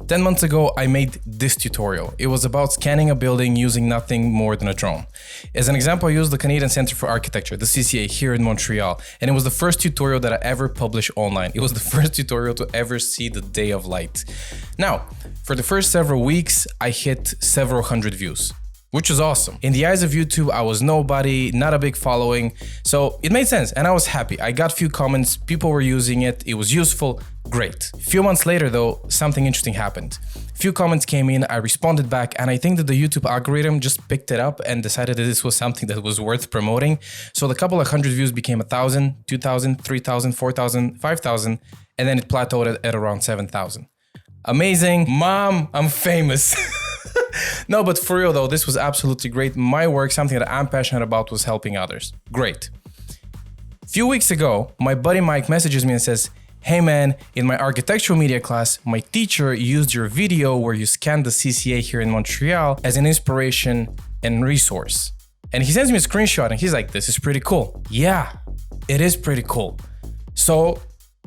10 months ago, I made this tutorial. It was about scanning a building using nothing more than a drone. As an example, I used the Canadian Centre for Architecture, the CCA, here in Montreal, and it was the first tutorial that I ever published online. It was the first tutorial to ever see the day of light. Now, for the first several weeks, I hit several hundred views, which was awesome. In the eyes of YouTube, I was nobody, not a big following, so it made sense and I was happy. I got few comments, people were using it, it was useful, great. A few months later though, something interesting happened. Few comments came in, I responded back, and I think that the YouTube algorithm just picked it up and decided that this was something that was worth promoting. So the couple of hundred views became 1,000, 2,000, 3,000, 4,000, 5,000, and then it plateaued at around 7,000. Amazing, Mom, I'm famous. No, but for real though, this was absolutely great. My work, something that I'm passionate about, was helping others. Great. A few weeks ago, my buddy Mike messages me and says, "Hey man, in my architectural media class, my teacher used your video where you scanned the CCA here in Montreal as an inspiration and resource." And he sends me a screenshot and he's like, "This is pretty cool." Yeah, it is pretty cool. So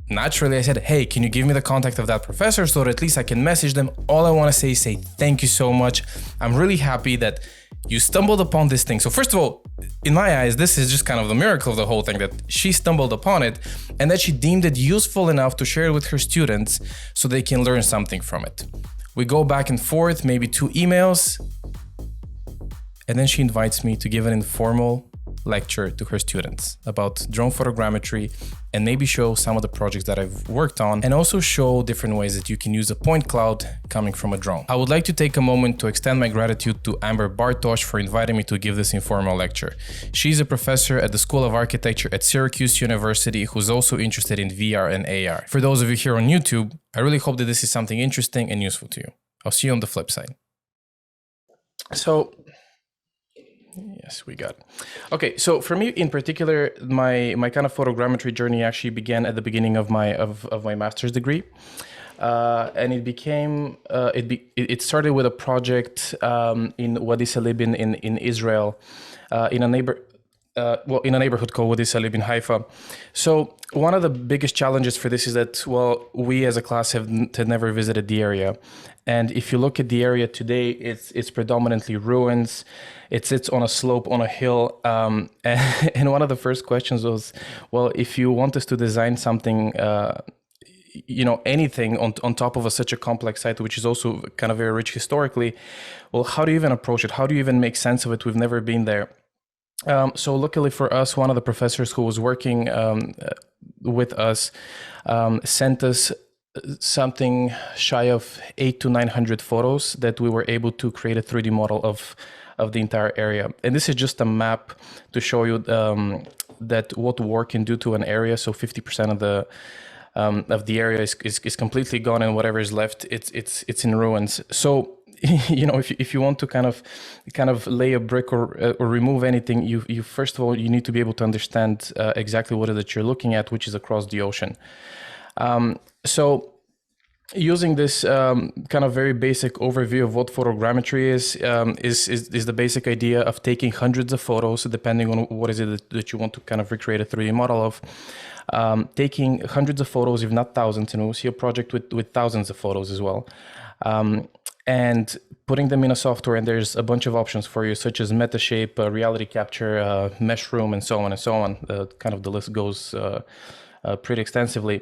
naturally, I said, "Hey, can you give me the contact of that professor so that at least I can message them?" All I want to say is thank you so much. I'm really happy that you stumbled upon this thing. So first of all, in my eyes, this is just kind of the miracle of the whole thing, that she stumbled upon it and that she deemed it useful enough to share it with her students so they can learn something from it. We go back and forth, maybe 2 emails, and then she invites me to give an informal lecture to her students about drone photogrammetry and maybe show some of the projects that I've worked on, and also show different ways that you can use a point cloud coming from a drone. I would like to take a moment to extend my gratitude to Amber Bartosh for inviting me to give this informal lecture. She's a professor at the School of Architecture at Syracuse University who's also interested in VR and AR. For those of you here on YouTube, I really hope that this is something interesting and useful to you. I'll see you on the flip side. So, yes, we got it. Okay, so for me in particular, my kind of photogrammetry journey actually began at the beginning of my master's degree, and it became it started with a project in Wadi Salib in Israel, in a neighborhood called Wadi Salib in Haifa. So one of the biggest challenges for this is that, well, we as a class had never visited the area. And if you look at the area today, it's predominantly ruins. It sits on a slope, on a hill. And one of the first questions was, well, if you want us to design something, anything on top of such a complex site, which is also kind of very rich historically, well, how do you even approach it? How do you even make sense of it? We've never been there. So luckily for us, one of the professors who was working with us sent us something shy of 800 to 900 photos that we were able to create a 3D model of the entire area. And this is just a map to show you that what war can do to an area. So 50% of the area is completely gone, and whatever is left, it's in ruins. So if you want to kind of lay a brick or remove anything, you first of all, you need to be able to understand exactly what it is that you're looking at, which is across the ocean. So using this kind of very basic overview of what photogrammetry is the basic idea of taking hundreds of photos, depending on what is it that you want to kind of recreate a 3D model of, taking hundreds of photos, if not thousands, and we'll see a project with thousands of photos as well. And putting them in a software, and there's a bunch of options for you, such as Metashape, RealityCapture, Meshroom, and so on and so on. Kind of the list goes pretty extensively.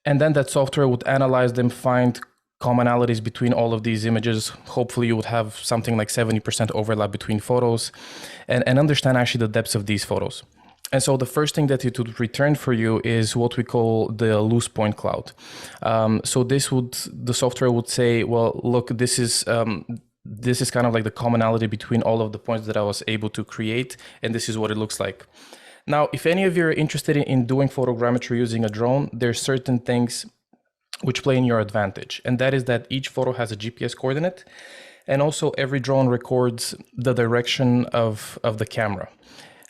And then that software would analyze them, find commonalities between all of these images. Hopefully you would have something like 70% overlap between photos, and understand actually the depths of these photos. And so the first thing that it would return for you is what we call the loose point cloud. So the software would say, well, look, this is kind of like the commonality between all of the points that I was able to create, and this is what it looks like. Now, if any of you are interested in doing photogrammetry using a drone, there's certain things which play in your advantage. And that is that each photo has a GPS coordinate, and also every drone records the direction of the camera.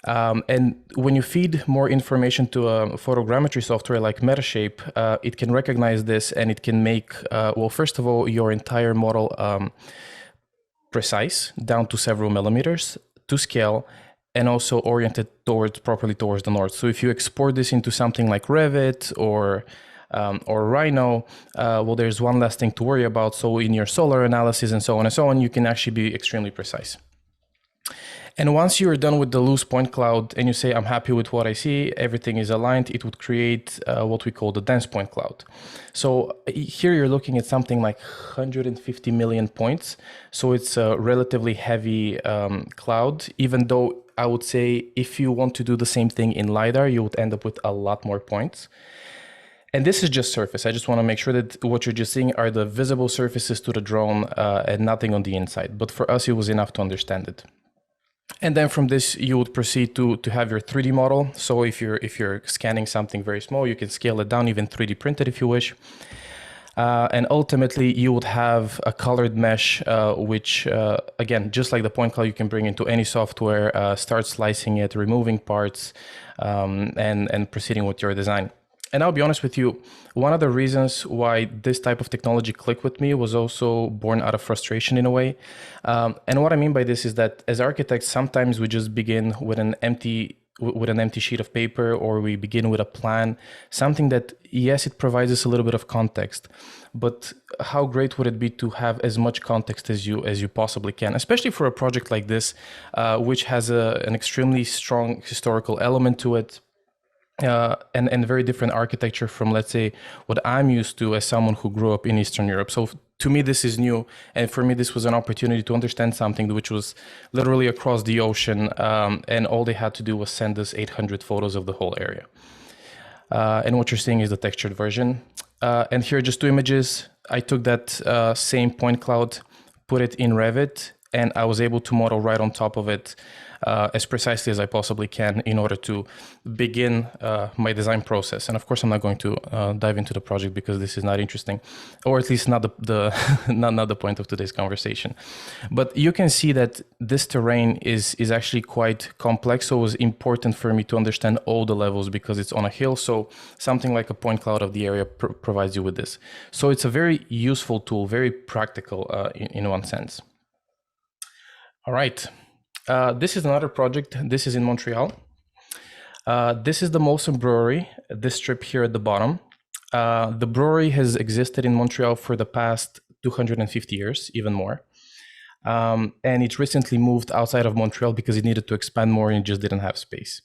And when you feed more information to a photogrammetry software like Metashape, it can recognize this, and it can make, well, first of all, your entire model precise down to several millimeters to scale, and also oriented properly towards the north. So if you export this into something like Revit or or Rhino, well, there's one less thing to worry about. So in your solar analysis and so on, you can actually be extremely precise. And once you're done with the loose point cloud and you say, I'm happy with what I see, everything is aligned, it would create what we call the dense point cloud. So here you're looking at something like 150 million points. So it's a relatively heavy cloud, even though I would say if you want to do the same thing in LiDAR, you would end up with a lot more points. And this is just surface. I just want to make sure that what you're just seeing are the visible surfaces to the drone and nothing on the inside. But for us, it was enough to understand it. And then from this, you would proceed to have your 3D model. So if you're scanning something very small, you can scale it down, even 3D print it if you wish. And ultimately, you would have a colored mesh, which, again, just like the point cloud, you can bring into any software, start slicing it, removing parts, and proceeding with your design. And I'll be honest with you, one of the reasons why this type of technology clicked with me was also born out of frustration in a way. And what I mean by this is that as architects, sometimes we just begin with an empty sheet of paper, or we begin with a plan, something that, yes, it provides us a little bit of context, but how great would it be to have as much context as you possibly can, especially for a project like this, which has an extremely strong historical element to it. And very different architecture from, let's say, what I'm used to as someone who grew up in Eastern Europe. So to me, this is new. And for me, this was an opportunity to understand something which was literally across the ocean. And all they had to do was send us 800 photos of the whole area. And what you're seeing is the textured version. And here are just two images. I took that same point cloud, put it in Revit, and I was able to model right on top of it as precisely as I possibly can in order to begin my design process. And of course, I'm not going to dive into the project because this is not interesting, or at least not not the point of today's conversation. But you can see that this terrain is actually quite complex. So it was important for me to understand all the levels because it's on a hill. So something like a point cloud of the area provides you with this. So it's a very useful tool, very practical in one sense. All right. This is another project. This is in Montreal. This is the Molson Brewery, this strip here at the bottom. The brewery has existed in Montreal for the past 250 years, even more. And it recently moved outside of Montreal because it needed to expand more and it just didn't have space.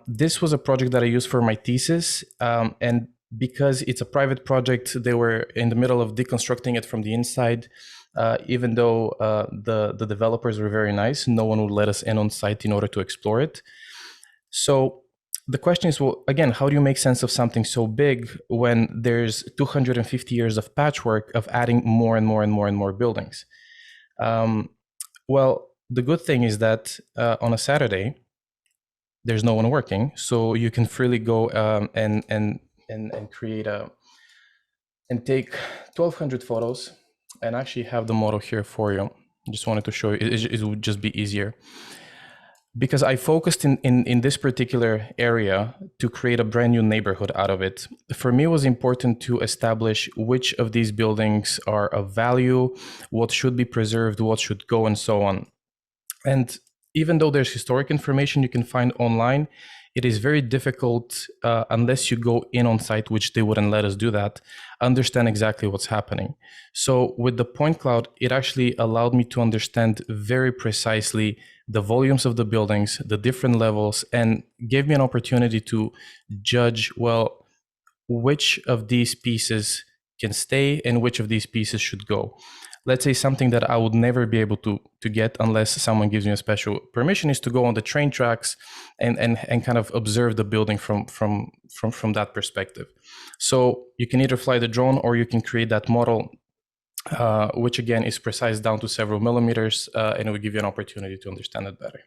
This was a project that I used for my thesis. And because it's a private project, they were in the middle of deconstructing it from the inside. Even though the developers were very nice, no one would let us in on site in order to explore it. So the question is, well, again, how do you make sense of something so big when there's 250 years of patchwork of adding more and more and more and more buildings? Well, the good thing is that on a Saturday, there's no one working, so you can freely go and create and take 1,200 photos. And actually have the model here for you. I just wanted to show you, it would just be easier. Because I focused in this particular area to create a brand new neighborhood out of it. For me, it was important to establish which of these buildings are of value, what should be preserved, what should go, and so on. And even though there's historic information you can find online, it is very difficult, unless you go in on site, which they wouldn't let us do that, understand exactly what's happening. So with the point cloud, it actually allowed me to understand very precisely the volumes of the buildings, the different levels, and gave me an opportunity to judge, well, which of these pieces can stay and which of these pieces should go. Let's say something that I would never be able to get unless someone gives me a special permission is to go on the train tracks and kind of observe the building from that perspective. So you can either fly the drone or you can create that model, which again is precise down to several millimeters, and it will give you an opportunity to understand it better.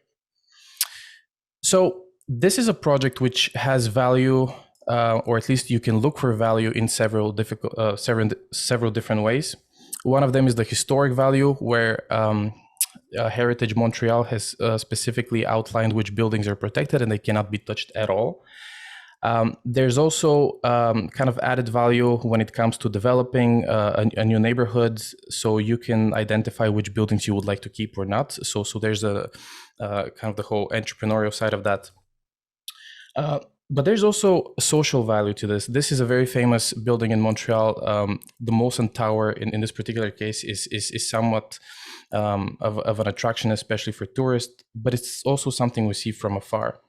So this is a project which has value, or at least you can look for value in several different ways. One of them is the historic value, where Heritage Montreal has specifically outlined which buildings are protected and they cannot be touched at all. There's also kind of added value when it comes to developing a new neighborhood, so you can identify which buildings you would like to keep or not. So there's a kind of the whole entrepreneurial side of that. But there's also a social value to this. This is a very famous building in Montreal. The Molson Tower, in this particular case, is somewhat of an attraction, especially for tourists, but it's also something we see from afar.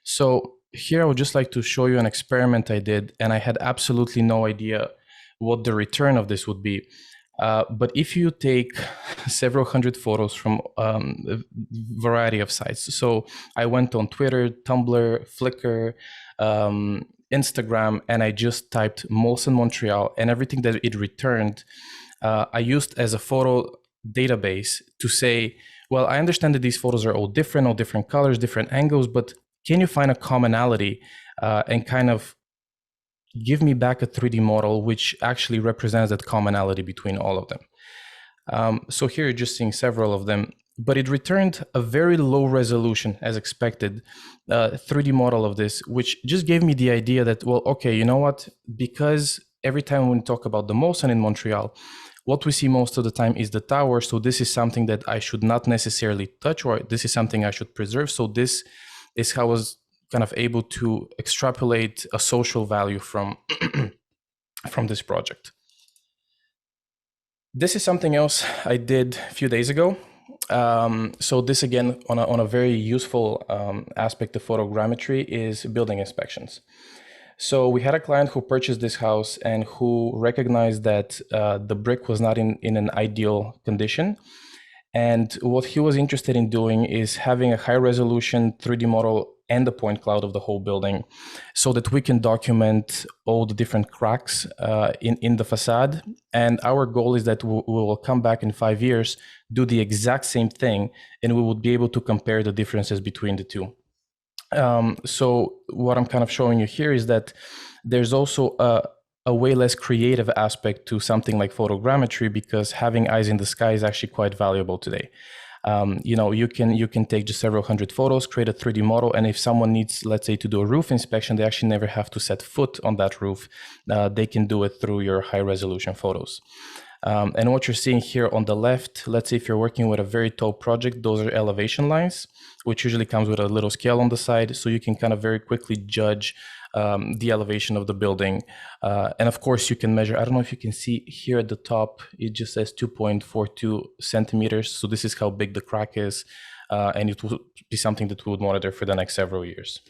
So here I would just like to show you an experiment I did, and I had absolutely no idea what the return of this would be. But if you take several hundred photos from a variety of sites, so I went on Twitter, Tumblr, Flickr, Instagram, and I just typed Molson Montreal, and everything that it returned, I used as a photo database to say, well, I understand that these photos are all different colors, different angles, but can you find a commonality and kind of give me back a 3D model which actually represents that commonality between all of them? So here you're just seeing several of them, but it returned a very low resolution, as expected, 3D model of this, which just gave me the idea that, well, okay, you know what? Because every time we talk about the Molson in Montreal, what we see most of the time is the tower. So this is something that I should not necessarily touch, or this is something I should preserve. So this is how I was kind of able to extrapolate a social value from from this project. This is something else I did a few days ago. So this, again, on a very useful aspect of photogrammetry, is building inspections. So we had a client who purchased this house and who recognized that the brick was not in an ideal condition. And what he was interested in doing is having a high resolution 3D model and the point cloud of the whole building, so that we can document all the different cracks in the facade. And our goal is that we will come back in 5 years, do the exact same thing, and we would be able to compare the differences between the two. So what I'm kind of showing you here is that there's also a way less creative aspect to something like photogrammetry, because having eyes in the sky is actually quite valuable today. You know, you can take just several hundred photos, create a 3D model, and if someone needs, let's say, to do a roof inspection, they actually never have to set foot on that roof. They can do it through your high resolution photos. And what you're seeing here on the left, let's say if you're working with a very tall project, those are elevation lines, which usually comes with a little scale on the side, so you can kind of very quickly judge the elevation of the building. And of course you can measure, I don't know if you can see here at the top, it just says 2.42 centimeters. So this is how big the crack is. And it will be something that we would monitor for the next several years.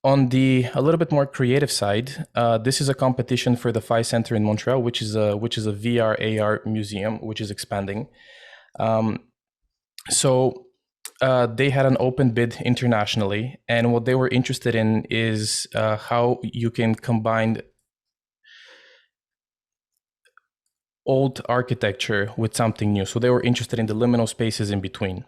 On the a little bit more creative side, this is a competition for the Phi Center in Montreal, which is a VR AR museum, which is expanding. So they had an open bid internationally, and what they were interested in is how you can combine old architecture with something new. So they were interested in the liminal spaces in between,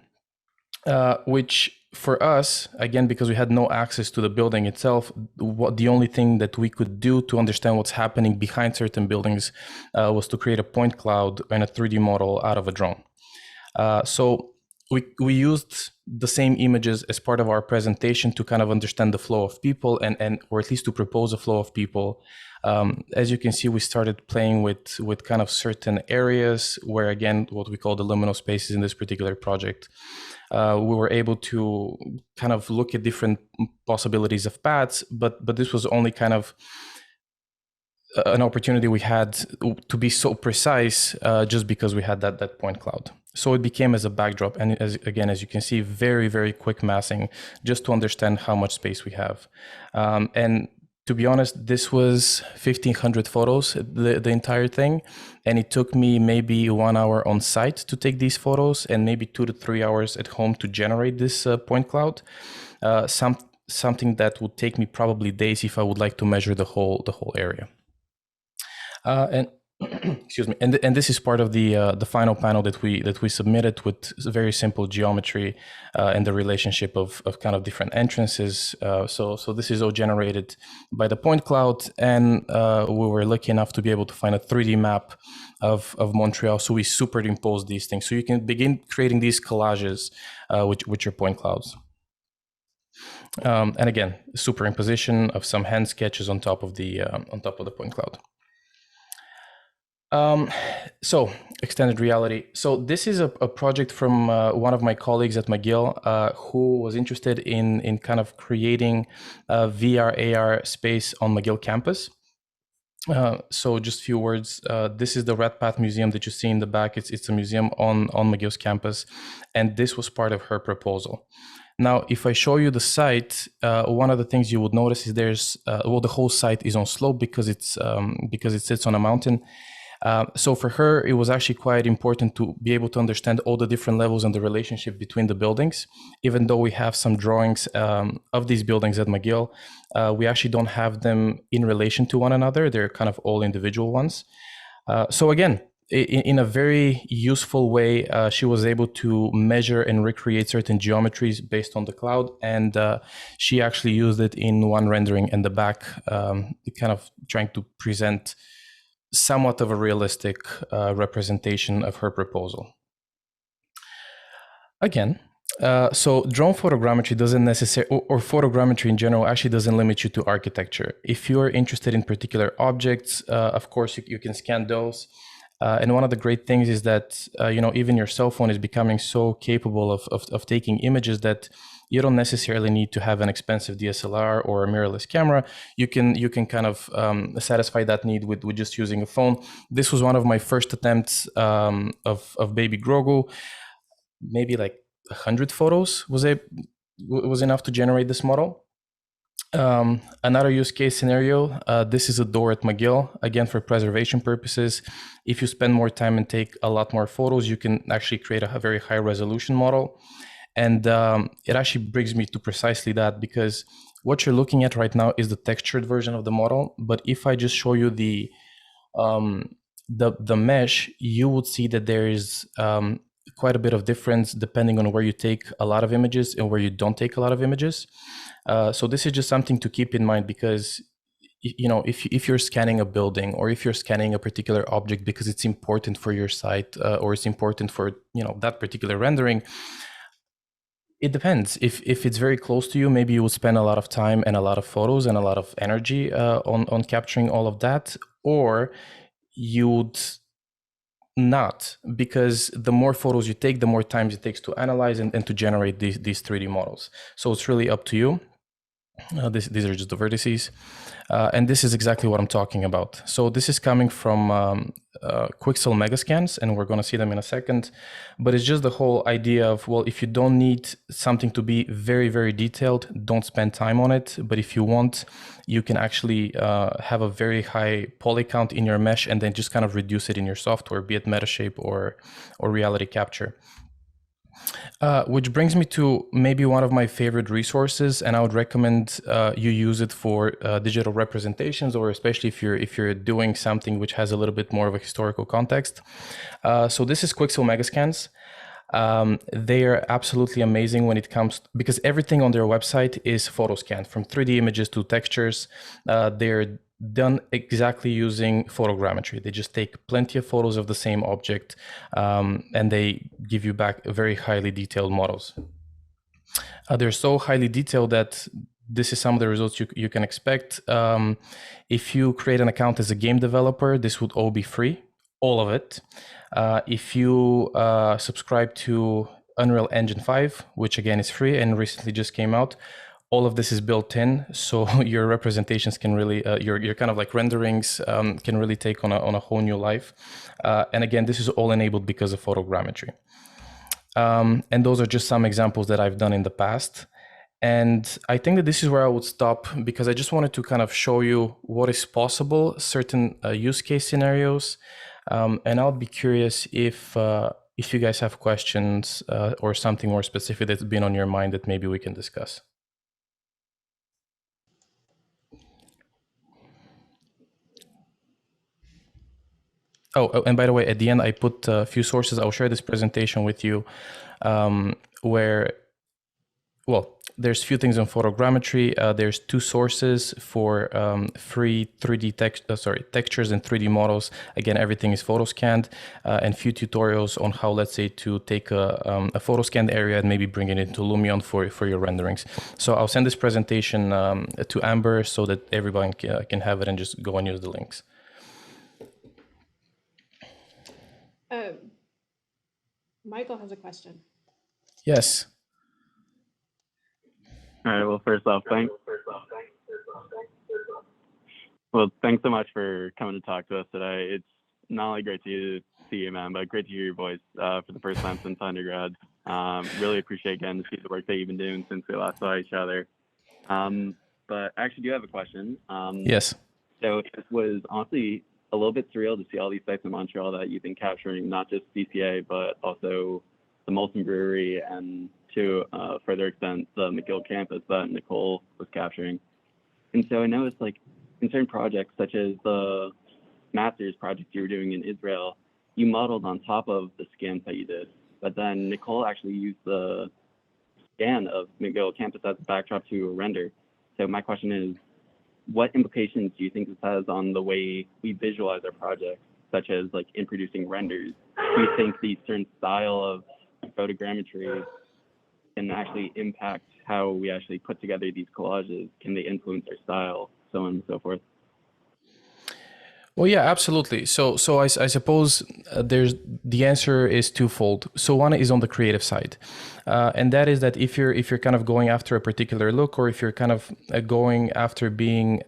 which for us, again, because we had no access to the building itself, the only thing that we could do to understand what's happening behind certain buildings was to create a point cloud and a 3D model out of a drone. So we used the same images as part of our presentation to kind of understand the flow of people and or at least to propose a flow of people. As you can see, we started playing with kind of certain areas where, again, what we call the liminal spaces in this particular project. We were able to kind of look at different possibilities of paths, but this was only kind of an opportunity we had to be so precise just because we had that point cloud. So it became as a backdrop, and as you can see, very, very quick massing just to understand how much space we have. And to be honest, this was 1,500 photos, the entire thing. And it took me maybe 1 hour on site to take these photos and maybe 2 to 3 hours at home to generate this point cloud. Something that would take me probably days if I would like to measure the whole area. And excuse me, and this is part of the final panel that we submitted with very simple geometry and the relationship of kind of different entrances. So this is all generated by the point cloud, and we were lucky enough to be able to find a 3D map of Montreal. So we superimposed these things, so you can begin creating these collages with your point clouds. And again, superimposition of some hand sketches on top of the point cloud. So extended reality. So this is a project from one of my colleagues at McGill who was interested in kind of creating a VR AR space on McGill campus. So just a few words. This is the Red Path Museum that you see in the back. It's a museum on McGill's campus, and this was part of her proposal. Now, if I show you the site, one of the things you would notice is there's well, the whole site is on slope because it sits on a mountain. So for her, it was actually quite important to be able to understand all the different levels and the relationship between the buildings. Even though we have some drawings of these buildings at McGill, we actually don't have them in relation to one another. They're kind of all individual ones. So again, in a very useful way, she was able to measure and recreate certain geometries based on the cloud. And she actually used it in one rendering in the back, kind of trying to present somewhat of a realistic representation of her proposal. Again, so drone photogrammetry doesn't necessarily, or photogrammetry in general actually doesn't limit you to architecture. If you're interested in particular objects, of course, you can scan those. And one of the great things is that, even your cell phone is becoming so capable of taking images that you don't necessarily need to have an expensive DSLR or a mirrorless camera. You can kind of satisfy that need with just using a phone. This was one of my first attempts of baby Grogu. Maybe like 100 photos was enough to generate this model. Another use case scenario, this is a door at McGill, again for preservation purposes. If you spend more time and take a lot more photos, you can actually create a very high resolution model. And it actually brings me to precisely that, because what you're looking at right now is the textured version of the model. But if I just show you the mesh, you would see that there is quite a bit of difference depending on where you take a lot of images and where you don't take a lot of images. So this is just something to keep in mind, because if you're scanning a building or if you're scanning a particular object because it's important for your site or it's important for that particular rendering, it depends. If it's very close to you, maybe you would spend a lot of time and a lot of photos and a lot of energy on capturing all of that, or you would not, because the more photos you take, the more time it takes to analyze and to generate these 3D models. So it's really up to you. These are just the vertices. And this is exactly what I'm talking about. So this is coming from Quixel Megascans, and we're going to see them in a second. But it's just the whole idea of, well, if you don't need something to be very, very detailed, don't spend time on it. But if you want, you can actually have a very high poly count in your mesh and then just kind of reduce it in your software, be it Metashape or RealityCapture. Which brings me to maybe one of my favorite resources, and I would recommend you use it for digital representations, or especially if you're doing something which has a little bit more of a historical context. So this is Quixel Megascans. They are absolutely amazing when it comes because everything on their website is photo scanned, from 3D images to textures. They're done exactly using photogrammetry. They just take plenty of photos of the same object and they give you back very highly detailed models. They're so highly detailed that this is some of the results you can expect. If you create an account as a game developer, this would all be free, all of it. If you subscribe to Unreal Engine 5, which again is free and recently just came out, all of this is built in, so your representations can really, your kind of like renderings can really take on a whole new life. And again, this is all enabled because of photogrammetry. And those are just some examples that I've done in the past. And I think that this is where I would stop, because I just wanted to kind of show you what is possible, certain use case scenarios. And I'll be curious if you guys have questions or something more specific that's been on your mind that maybe we can discuss. Oh, and by the way, at the end, I put a few sources. I'll share this presentation with you where, well, there's a few things on photogrammetry. There's 2 sources for free 3D textures and 3D models. Again, everything is photo scanned, and few tutorials on how, let's say, to take a photo scanned area and maybe bring it into Lumion for your renderings. So I'll send this presentation to Amber so that everyone can have it and just go and use the links. Michael has a question. Yes. All right. Well, first off, thanks. Well, thanks so much for coming to talk to us today. It's not only great to see you, man, but great to hear your voice for the first time since undergrad. Really appreciate getting to see the work that you've been doing since we last saw each other. But I actually do have a question. Yes. So it was honestly a little bit surreal to see all these sites in Montreal that you've been capturing, not just CCA, but also the Molson Brewery and to a further extent, the McGill campus that Nicole was capturing. And so I noticed like in certain projects, such as the master's project you were doing in Israel, you modeled on top of the scans that you did. But then Nicole actually used the scan of McGill campus as a backdrop to a render. So my question is, what implications do you think this has on the way we visualize our projects, such as like in producing renders? Do you think the certain style of photogrammetry can actually impact how we actually put together these collages? Can they influence our style, so on and so forth? Well, yeah, absolutely. So I suppose there's the answer is twofold. So one is on the creative side, and that is that if you're kind of going after a particular look, or if you're kind of going after being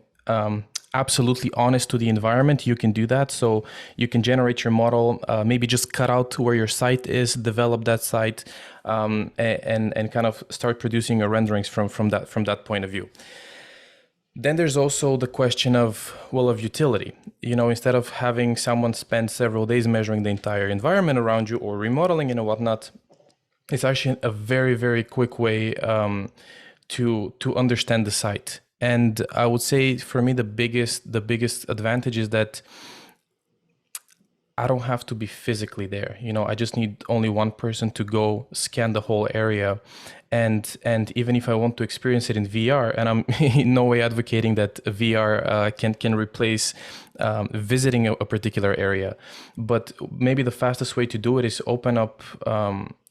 absolutely honest to the environment, you can do that. So you can generate your model, maybe just cut out where your site is, develop that site, and kind of start producing your renderings from that point of view. Then there's also the question of utility. You know, instead of having someone spend several days measuring the entire environment around you or remodeling and whatnot, it's actually a very, very quick way to understand the site. And I would say for me, the biggest advantage is that I don't have to be physically there. You know, I just need only one person to go scan the whole area. And even if I want to experience it in VR, and I'm in no way advocating that VR can replace visiting a particular area, but maybe the fastest way to do it is open up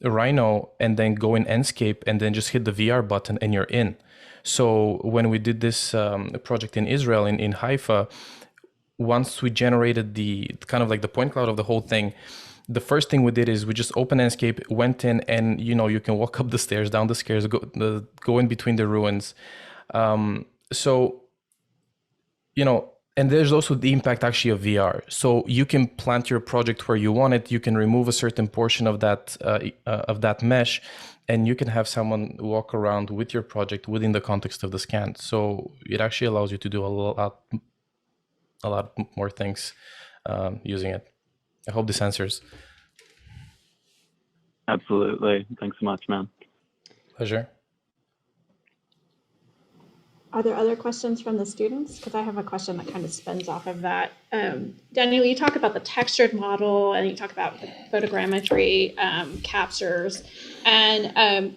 Rhino and then go in Enscape and then just hit the VR button and you're in. So when we did this project in Israel, in Haifa, once we generated the kind of like the point cloud of the whole thing, the first thing we did is we just opened Enscape, went in, and you can walk up the stairs, down the stairs, go in between the ruins. So and there's also the impact actually of VR. So you can plant your project where you want it. You can remove a certain portion of that mesh, and you can have someone walk around with your project within the context of the scan. So it actually allows you to do a lot more things using it. I hope this answers. Absolutely. Thanks so much, man. Pleasure. Are there other questions from the students? Because I have a question that kind of spins off of that. Daniel, you talk about the textured model and you talk about the photogrammetry captures. And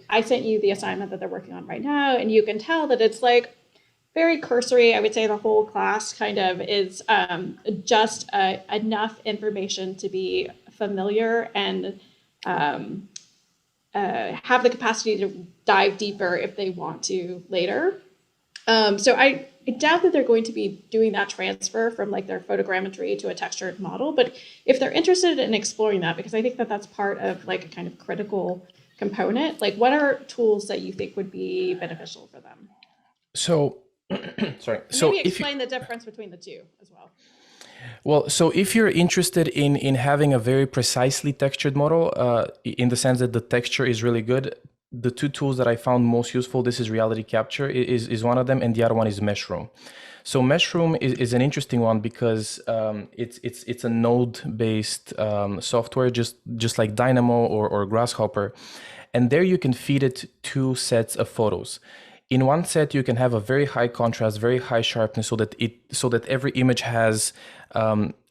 I sent you the assignment that they're working on right now, and you can tell that it's like very cursory. I would say the whole class kind of is just enough information to be familiar and have the capacity to dive deeper if they want to later. So I doubt that they're going to be doing that transfer from like their photogrammetry to a textured model. But if they're interested in exploring that, because I think that that's part of like a kind of critical component, like what are tools that you think would be beneficial for them? So sorry. So maybe explain the difference between the two as well. Well, so if you're interested in having a very precisely textured model, in the sense that the texture is really good, the two tools that I found most useful, this is RealityCapture is one of them, and the other one is Meshroom. So Meshroom is an interesting one because it's a node-based software, just like Dynamo or Grasshopper, and there you can feed it two sets of photos. In one set, you can have a very high contrast, very high sharpness, so that every image has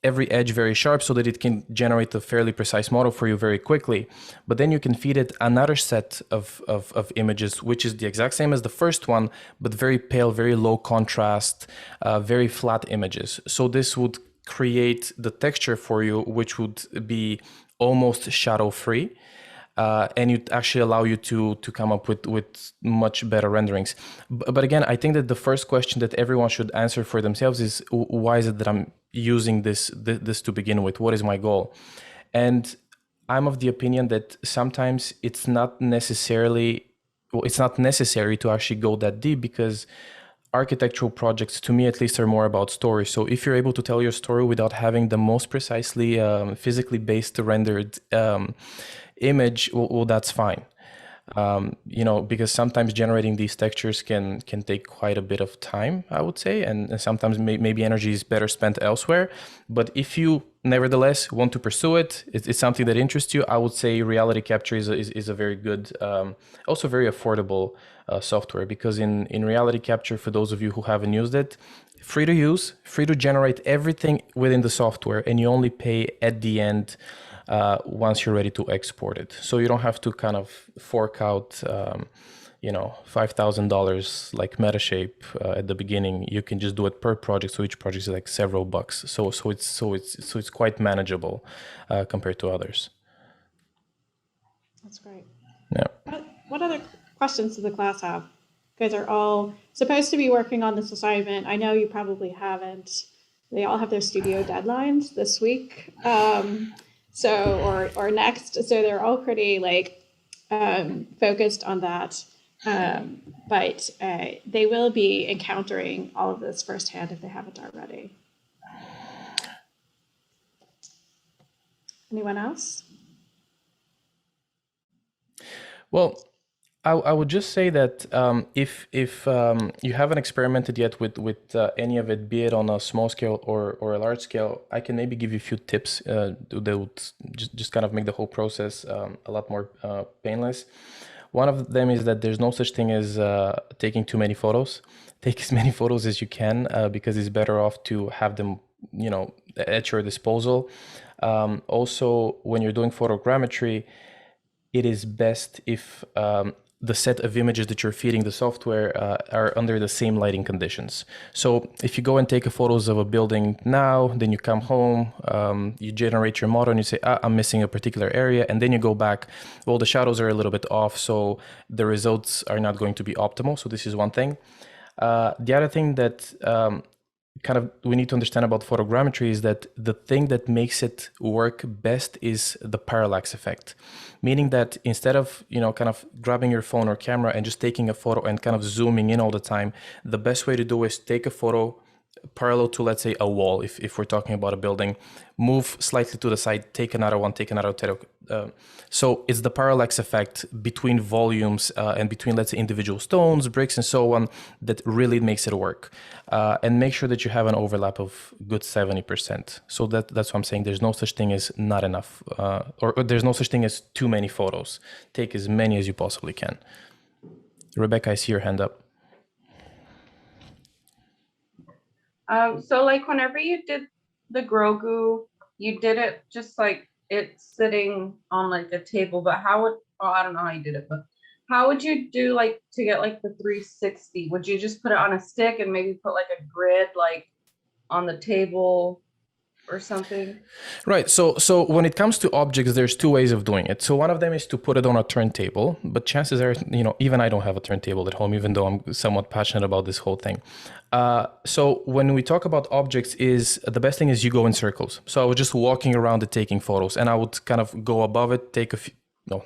every edge very sharp, so that it can generate a fairly precise model for you very quickly. But then you can feed it another set of images, which is the exact same as the first one, but very pale, very low contrast, very flat images. So this would create the texture for you, which would be almost shadow-free. And it actually allow you to come up with much better renderings. But again, I think that the first question that everyone should answer for themselves is, why is it that I'm using this to begin with? What is my goal? And I'm of the opinion that sometimes it's not necessary to actually go that deep, because architectural projects, to me at least, are more about story. So if you're able to tell your story without having the most precisely physically based rendered image, well, that's fine. Because sometimes generating these textures can take quite a bit of time, I would say, and sometimes maybe energy is better spent elsewhere. But if you nevertheless want to pursue it, it's something that interests you, I would say reality capture is a very good, also very affordable software, because in reality capture, for those of you who haven't used it, free to use, free to generate everything within the software, and you only pay at the end once you're ready to export it. So you don't have to kind of fork out, $5,000 like Metashape at the beginning. You can just do it per project. So each project is like several bucks. So it's quite manageable compared to others. That's great. Yeah. What other questions does the class have? You guys are all supposed to be working on this assignment. I know you probably haven't. They all have their studio deadlines this week. Or next, so they're all pretty focused on that, but they will be encountering all of this firsthand if they haven't already. Anyone else? Well, I would just say that if you haven't experimented yet with any of it, be it on a small scale or a large scale, I can maybe give you a few tips that would just kind of make the whole process a lot more painless. One of them is that there's no such thing as taking too many photos. Take as many photos as you can, because it's better off to have them, at your disposal. Also, when you're doing photogrammetry, it is best if the set of images that you're feeding the software are under the same lighting conditions. So if you go and take photos of a building now, then you come home, you generate your model and you say, I'm missing a particular area. And then you go back, well, the shadows are a little bit off, so the results are not going to be optimal. So this is one thing. The other thing that we need to understand about photogrammetry is that the thing that makes it work best is the parallax effect. Meaning that instead of, kind of grabbing your phone or camera and just taking a photo and kind of zooming in all the time, the best way to do is take a photo parallel to, let's say, a wall, if we're talking about a building, move slightly to the side, take another one, take another. So it's the parallax effect between volumes and between, let's say, individual stones, bricks, and so on that really makes it work. And make sure that you have an overlap of good 70%. So that's what I'm saying. There's no such thing as not enough, or there's no such thing as too many photos. Take as many as you possibly can. Rebecca, I see your hand up. So whenever you did the Grogu, you did it just like it's sitting on like a table, but I don't know how you did it, but how would you do to get the 360? Would you just put it on a stick and maybe put a grid on the table or something? Right. So when it comes to objects, there's two ways of doing it. So one of them is to put it on a turntable, but chances are, even I don't have a turntable at home, even though I'm somewhat passionate about this whole thing. So when we talk about objects, the best thing is you go in circles. So I was just walking around it, taking photos, and I would kind of go above it, take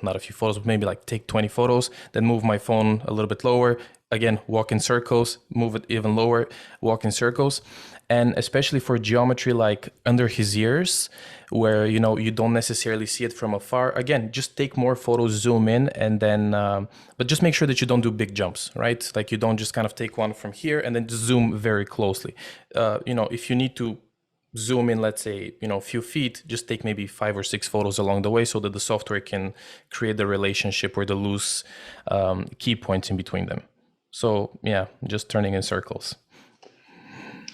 not a few photos, but maybe take 20 photos, then move my phone a little bit lower, again, walk in circles, move it even lower, walk in circles. And especially for geometry, like under his ears, where, you don't necessarily see it from afar, again, just take more photos, zoom in, and then, but just make sure that you don't do big jumps, right? Like you don't just kind of take one from here and then just zoom very closely. If you need to zoom in, let's say, a few feet, just take maybe 5 or 6 photos along the way so that the software can create the relationship or the loose key points in between them. So yeah, just turning in circles.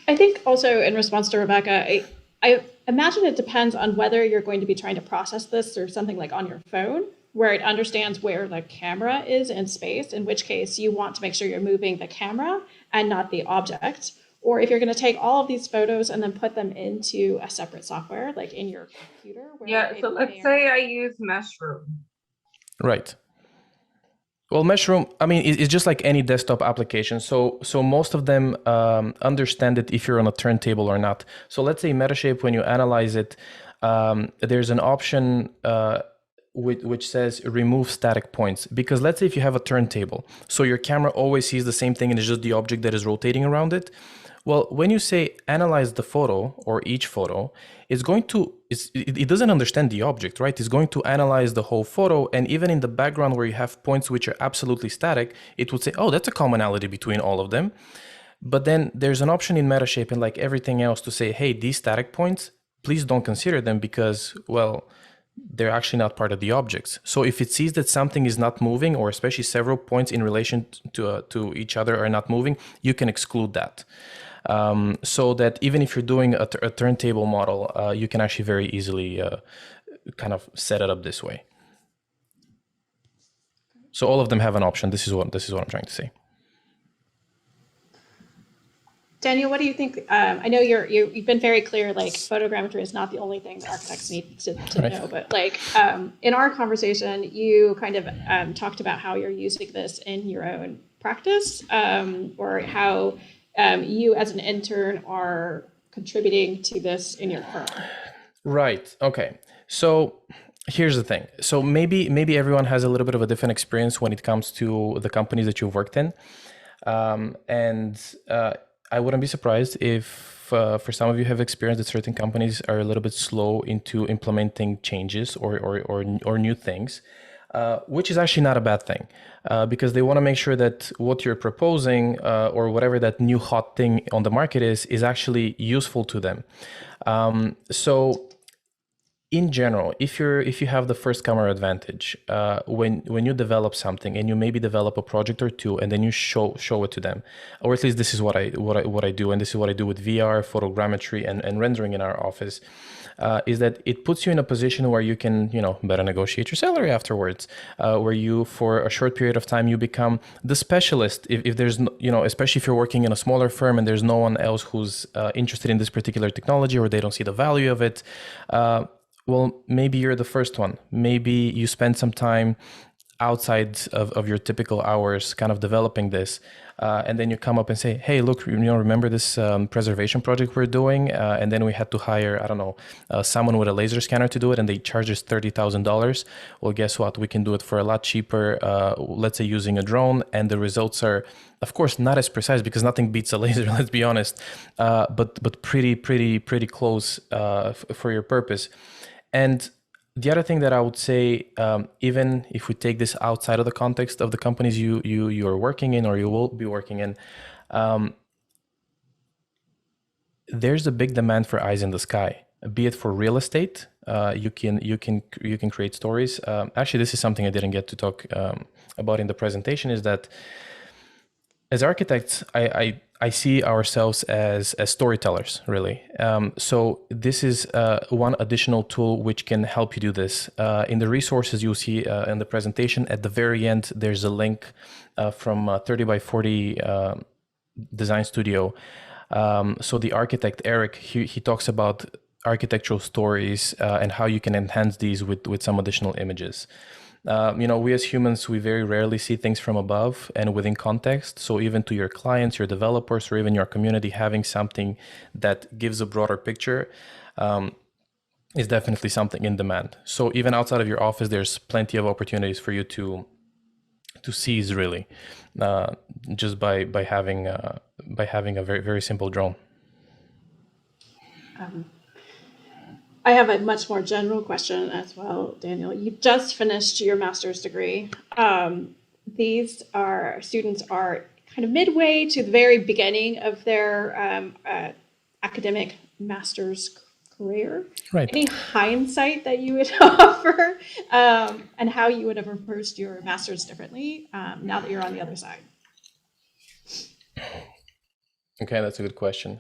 I think also in response to Rebecca, I imagine it depends on whether you're going to be trying to process this or something like on your phone, where it understands where the camera is in space, in which case you want to make sure you're moving the camera and not the object. Or if you're going to take all of these photos and then put them into a separate software, like in your computer. So let's say I use Mushroom. Right. Well, Mushroom, it's just like any desktop application. So most of them understand it if you're on a turntable or not. So let's say Metashape, when you analyze it, there's an option which says remove static points. Because let's say if you have a turntable, so your camera always sees the same thing and it's just the object that is rotating around it. Well, when you say analyze the photo or each photo, it doesn't understand the object, right? It's going to analyze the whole photo. And even in the background where you have points which are absolutely static, it would say, oh, that's a commonality between all of them. But then there's an option in Metashape and like everything else to say, hey, these static points, please don't consider them because, well, they're actually not part of the objects. So if it sees that something is not moving, or especially several points in relation to each other are not moving, you can exclude that. So that even if you're doing a turntable model, you can actually very easily kind of set it up this way. So all of them have an option. This is what I'm trying to say. Daniel, what do you think? I know you've been very clear, like photogrammetry is not the only thing that architects need to Right. know, but like in our conversation, you kind of talked about how you're using this in your own practice, or how you as an intern are contributing to this in your firm. Right. Okay. So here's the thing. So maybe everyone has a little bit of a different experience when it comes to the companies that you've worked in. I wouldn't be surprised if for some of you have experienced that certain companies are a little bit slow into implementing changes or new things, which is actually not a bad thing, because they want to make sure that what you're proposing or whatever that new hot thing on the market is actually useful to them. So in general, if you have the first comer advantage, when you develop something and you maybe develop a project or two and then you show it to them, or at least this is what I do, and this is what I do with VR, photogrammetry, and rendering in our office, is that it puts you in a position where you can better negotiate your salary afterwards, where you for a short period of time you become the specialist. If there's especially if you're working in a smaller firm and there's no one else who's interested in this particular technology, or they don't see the value of it. Well, maybe you're the first one. Maybe you spend some time outside of your typical hours kind of developing this. And then you come up and say, hey, look, remember this preservation project we're doing? And then we had to hire, I don't know, someone with a laser scanner to do it, and they charge us $30,000. Well, guess what? We can do it for a lot cheaper, let's say using a drone. And the results are, of course, not as precise because nothing beats a laser, let's be honest, but pretty close for your purpose. And the other thing that I would say, even if we take this outside of the context of the companies you are working in or you will be working in, there's a big demand for eyes in the sky. Be it for real estate, you can create stories. Actually, this is something I didn't get to talk about in the presentation. Is that as architects, I see ourselves as storytellers, really. So this is one additional tool which can help you do this. In the resources you'll see in the presentation, at the very end, there's a link from 30 by 40 design studio. So the architect, Eric, he talks about architectural stories and how you can enhance these with some additional images. We as humans, we very rarely see things from above and within context. So even to your clients, your developers, or even your community, having something that gives a broader picture is definitely something in demand. So even outside of your office, there's plenty of opportunities for you to seize, really, just by having a very, very simple drone. I have a much more general question as well, Daniel. You just finished your master's degree. These students are kind of midway to the very beginning of their academic master's career. Right. Any hindsight that you would offer, and how you would have approached your master's differently now that you're on the other side? Okay, that's a good question.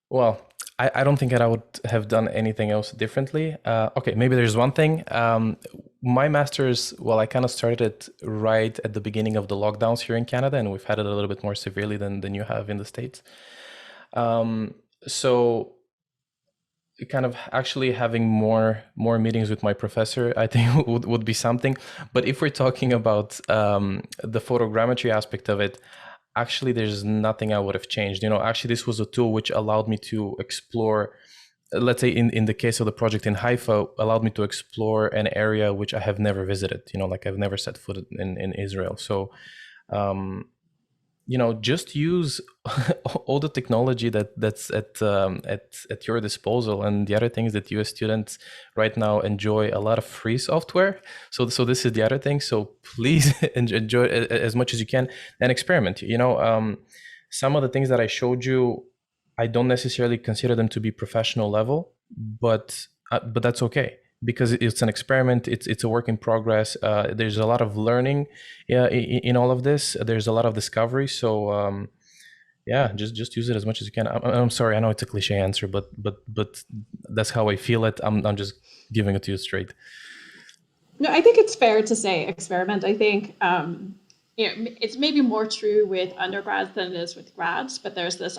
Well, I don't think that I would have done anything else differently. Okay, maybe there's one thing. My master's, well, I kind of started it right at the beginning of the lockdowns here in Canada, and we've had it a little bit more severely than you have in the States. So kind of actually having more meetings with my professor, I think would be something. But if we're talking about the photogrammetry aspect of it, actually there's nothing I would have changed. Actually this was a tool which allowed me to explore, let's say in the case of the project in Haifa, allowed me to explore an area which I have never visited, like I've never set foot in Israel. So just use all the technology that's at your disposal. And the other thing is that US students right now enjoy a lot of free software. So this is the other thing. So please enjoy it as much as you can and experiment. Some of the things that I showed you, I don't necessarily consider them to be professional level, but that's okay, because it's an experiment. It's a work in progress. There's a lot of learning in all of this. There's a lot of discovery. So just use it as much as you can. I'm sorry, I know it's a cliche answer, but that's how I feel it. I'm just giving it to you straight. No, I think it's fair to say experiment. I think it's maybe more true with undergrads than it is with grads, but there's this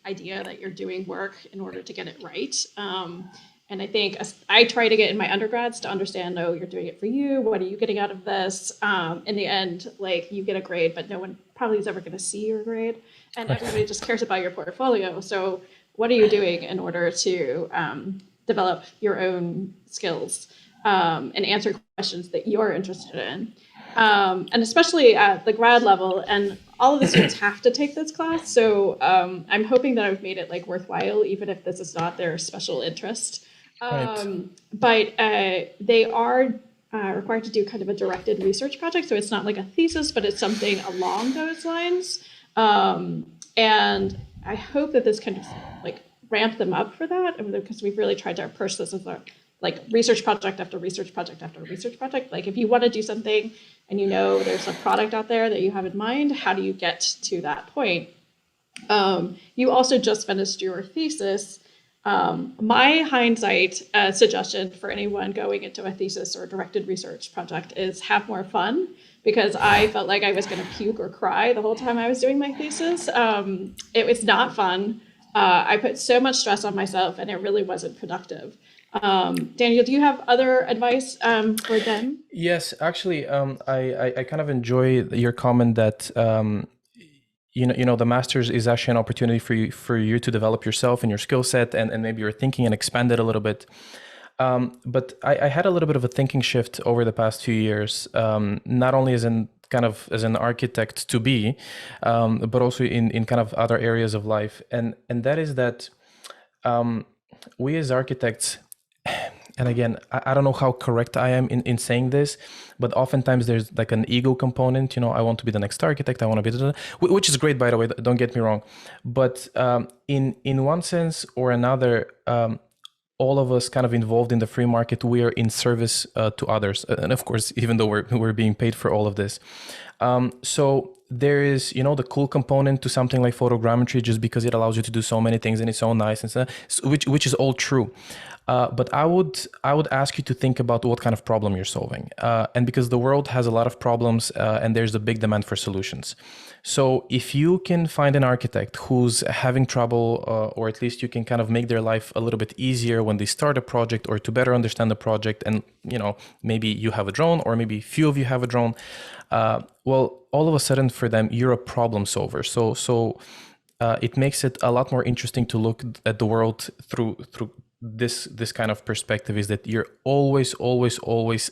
idea that you're doing work in order to get it right. And I think I try to get in my undergrads to understand, you're doing it for you. What are you getting out of this? In the end, you get a grade, but no one probably is ever going to see your grade. And everybody just cares about your portfolio. So what are you doing in order to develop your own skills and answer questions that you're interested in? And especially at the grad level, and all of the students have to take this class. So I'm hoping that I've made it worthwhile, even if this is not their special interest. Right. But they are required to do kind of a directed research project. So it's not like a thesis, but it's something along those lines. And I hope that this kind of ramp them up for that, because we've really tried to approach this as a research project after research project after research project. If you want to do something and there's a product out there that you have in mind, how do you get to that point? You also just finished your thesis. My hindsight suggestion for anyone going into a thesis or a directed research project is have more fun, because I felt like I was going to puke or cry the whole time I was doing my thesis. It was not fun. I put so much stress on myself, and it really wasn't productive. Daniel, do you have other advice for them? Yes, actually, I kind of enjoy your comment that the master's is actually an opportunity for you to develop yourself and your skill set and maybe your thinking and expand it a little bit. But I had a little bit of a thinking shift over the past few years, not only as an architect to be, but also in kind of other areas of life. And that is that we as architects, and again, I don't know how correct I am in saying this, but oftentimes there's an ego component. I want to be the next architect. I want to be which is great, by the way. Don't get me wrong, but in one sense or another, all of us kind of involved in the free market, we are in service to others, and of course, even though we're being paid for all of this. So there is, the cool component to something like photogrammetry, just because it allows you to do so many things and it's so nice and so, which is all true. But I would ask you to think about what kind of problem you're solving, and because the world has a lot of problems and there's a big demand for solutions. So if you can find an architect who's having trouble, or at least you can kind of make their life a little bit easier when they start a project, or to better understand the project, and maybe you have a drone, or maybe few of you have a drone, well, all of a sudden for them you're a problem solver. So it makes it a lot more interesting to look at the world through this kind of perspective, is that you're always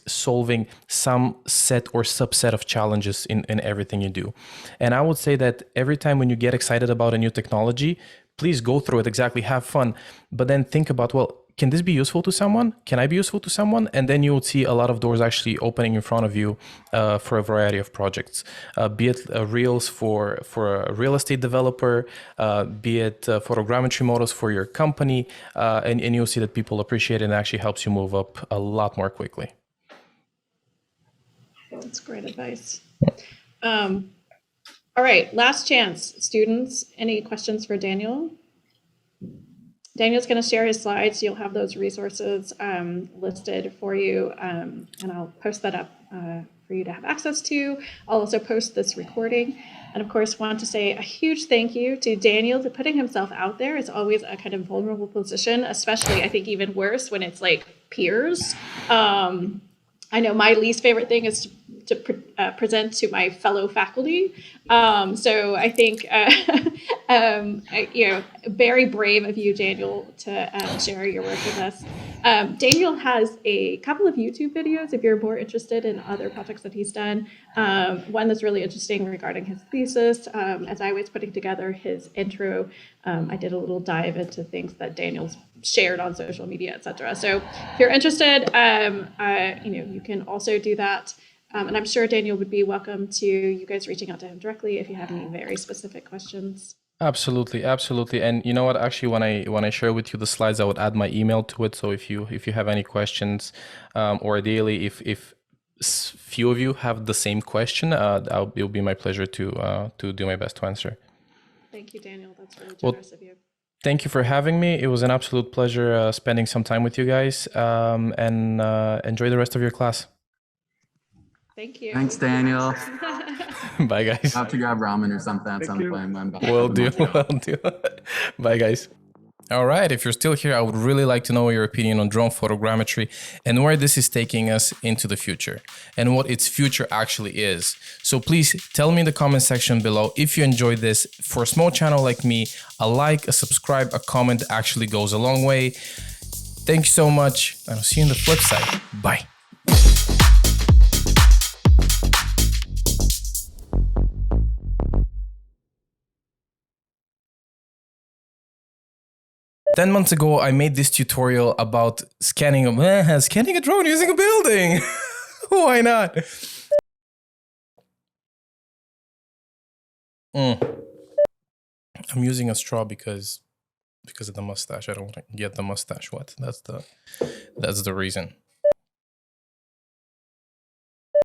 solving some set or subset of challenges in everything you do. And I would say that every time when you get excited about a new technology, please go through it, exactly, have fun, but then think about, well, can this be useful to someone? Can I be useful to someone? And then you will see a lot of doors actually opening in front of you for a variety of projects, be it Reels for a real estate developer, be it photogrammetry models for your company, and you'll see that people appreciate it and actually helps you move up a lot more quickly. That's great advice. All right, last chance, students. Any questions for Daniel? Daniel's going to share his slides. You'll have those resources listed for you, and I'll post that up for you to have access to. I'll also post this recording. And of course, want to say a huge thank you to Daniel for putting himself out there. It's always a kind of vulnerable position, especially I think even worse when it's peers. I know my least favorite thing is present to my fellow faculty. So I think, very brave of you, Daniel, to share your work with us. Daniel has a couple of YouTube videos if you're more interested in other projects that he's done. One that's really interesting regarding his thesis. As I was putting together his intro, I did a little dive into things that Daniel's shared on social media, etc. So if you're interested, you can also do that. And I'm sure Daniel would be welcome to you guys reaching out to him directly if you have any very specific questions. Absolutely, absolutely. And you know what? Actually, when I share with you the slides, I would add my email to it. So if you have any questions, or ideally, if few of you have the same question, it'll be my pleasure to do my best to answer. Thank you, Daniel. That's really generous of you. Thank you for having me. It was an absolute pleasure spending some time with you guys. And enjoy the rest of your class. Thank you. Thanks, Daniel. Bye, guys. I'll have to grab ramen or something at some point. When back Will to do. Montreal. Will do. Bye, guys. All right. If you're still here, I would really like to know your opinion on drone photogrammetry and where this is taking us into the future and what its future actually is. So please tell me in the comment section below if you enjoyed this. For a small channel like me, a like, a subscribe, a comment actually goes a long way. Thank you so much, and I'll see you on the flip side. Bye. 10 months ago, I made this tutorial about scanning a drone using a building. Why not? I'm using a straw because of the mustache. I don't want to get the mustache wet. That's the reason.